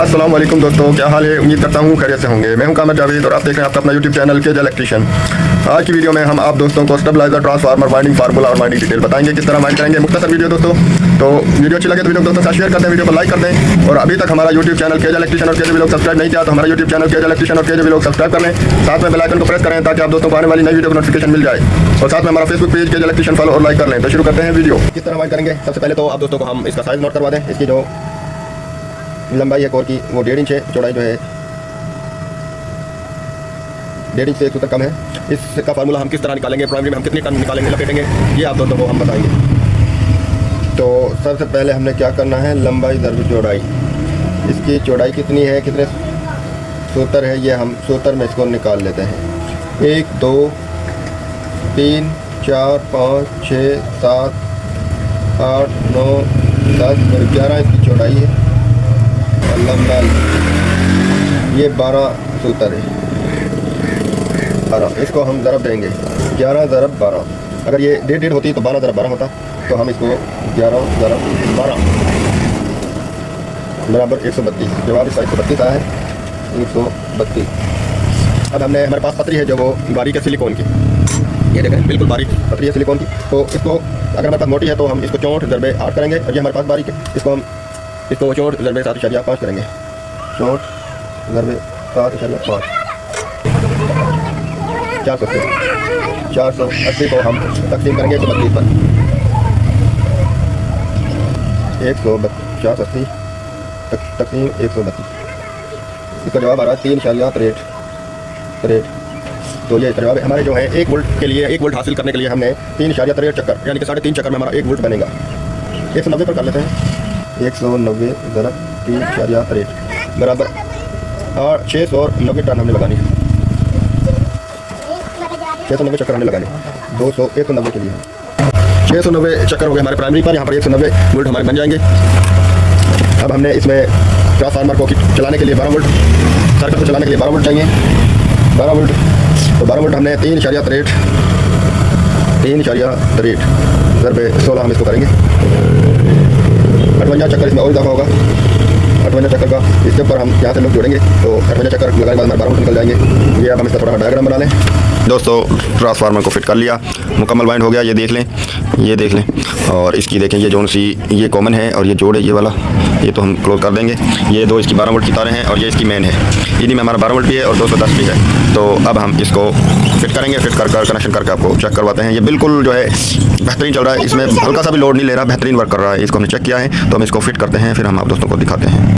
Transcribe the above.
अस्सलाम वालेकुम दोस्तों, क्या हाल है। उम्मीद करता हूँ खैरियत से होंगे। मैं हूं कामर जावेद और आप देख रहे हैं आपका अपना यूट्यूब चैनल केज इलेक्ट्रिशियन। आज की वीडियो में हम आप दोस्तों को स्टेबलाइजर, ट्रांसफार्मर, वाइंडिंग फार्मूला और वाइंडिंग डिटेल बताएंगे, किस तरह वाइंड करेंगे। मुख्तसर वीडियो दोस्तों, तो वीडियो अच्छी लगे तो वीडियो दोस्तों का शेयर कर दें, वीडियो को लाइक कर दें। और अभी तक हमारा यूट्यूब चैनल केज इलेक्ट्रिशियन और केज व्लॉग सब्सक्राइब नहीं किया तो हमारा यूट्यूब चैनल केज इलेक्ट्रिशियन और केज व्लॉग सब्सक्राइब कर लें। साथ में बेल आइकन को प्रेस करें ताकि आप दोस्तों को आने वाली नई वीडियो को नोटिफिकेशन मिल जाए। और साथ में हमारा फेसबुक पेज केज इलेक्ट्रिशियन फॉलो और लाइक कर लें। तो शुरू करते हैं वीडियो। किस तरह वाइंड करेंगे, सबसे पहले तो आप दोस्तों को हम इसका साइज नोट करवा दें। इसकी जो लंबाई है कोर की वो 1.5 इंच है, चौड़ाई जो है 1.5 इंच से 1 सूत्र कम है। इसका फार्मूला हम किस तरह निकालेंगे, प्राइमरी में हम कितनी टन निकालेंगे, लपेटेंगे, ये आप दोस्तों को हम बताएंगे। तो सबसे पहले हमने क्या करना है, लंबाई दर चौड़ाई, इसकी चौड़ाई कितनी है, कितने सूत्र है, ये हम सूत्र में इसको निकाल लेते हैं। 1 2 3 4 5 6 7 8 9 10 और 11 इसकी चौड़ाई है। और लंबाई ये 12 सूत्र है, 12। इसको हम ज़रब देंगे 11 ज़रब 12। अगर ये 1.5 होती तो 12 ज़रब 12 होता, तो हम इसको 11 ज़रब 12 बराबर 132। जवाब इसका 132 आया है, 132। अब हमने, हमारे पास पतरी है जो वो बारीक है सिलिकॉन की, ये देखें बिल्कुल बारीक पतरी है सिलिकॉन की। तो इसको अगर हमारे पास मोटी है तो हम इसको 64 ज़रबे 8 करेंगे, और ये हमारे पास बारीक है, इसको हम 64 ज़रबे 7.5 करेंगे। 64 ज़रबे 7.5 480 को हम तकसीम करेंगे 132 पर। 480 तकसीम 132, इसका जवाब आ रहा है 3.63। तो ये जवाब हमारे जो है 1 वोल्ट के लिए, 1 वोल्ट हासिल करने के लिए हमने 3.63 चक्कर, यानी कि 3.5 चक्कर में हमारा 1 वोल्ट बनेगा। 190 पर कर लेते हैं। 190 ज़रब 3.63 बराबर 690 टन हमने लगानी है। 690 चक्कर हमने लगाने, 190 के लिए 690 चक्कर हो गए हमारे प्राइमरी पर। यहाँ पर 190 वोल्ट हमारे बन जाएंगे। अब हमने इसमें ट्रांसफार्मर को चलाने के लिए 12 वोल्ट, सर्किट को चलाने के लिए 12 वोल्ट चाहिए। 12 वोल्ट, तो 12 वोल्ट हमने 3.63 ज़रबे 16 हम इसको करेंगे। 58 चक्कर इसमें और इजाफा होगा, 58 चक्कर का। इसके ऊपर हम यहाँ से लोग जोड़ेंगे तो 58 चक्कर लगाने के बाद हमारे 12 वोल्ट निकल जाएंगे। ये अब हम इसका थोड़ा डायग्राम बना लें। दोस्तों, ट्रांसफार्मर को फिट कर लिया, मुकम्मल वाइंड हो गया, ये देख लें, ये देख लें। और इसकी देखें, ये जोन सी ये कॉमन है और ये जोड़ है, ये वाला, ये तो हम क्लोज कर देंगे। ये दो इसकी 12 वोल्ट की तारें हैं और ये इसकी मेन है। इन्हीं में हमारा 12 वोल्ट भी है और 210 भी है। तो अब हम इसको फिट करेंगे, फिट कर कनेक्शन करके आपको चेक करवाते हैं। ये बिल्कुल जो है बेहतरीन चल रहा है, इसमें हल्का सा भी लोड नहीं ले रहा, बेहतरीन वर्क कर रहा है। इसको हमने चेक किया है, तो हम इसको फिट करते हैं, फिर हम आप दोस्तों को दिखाते हैं।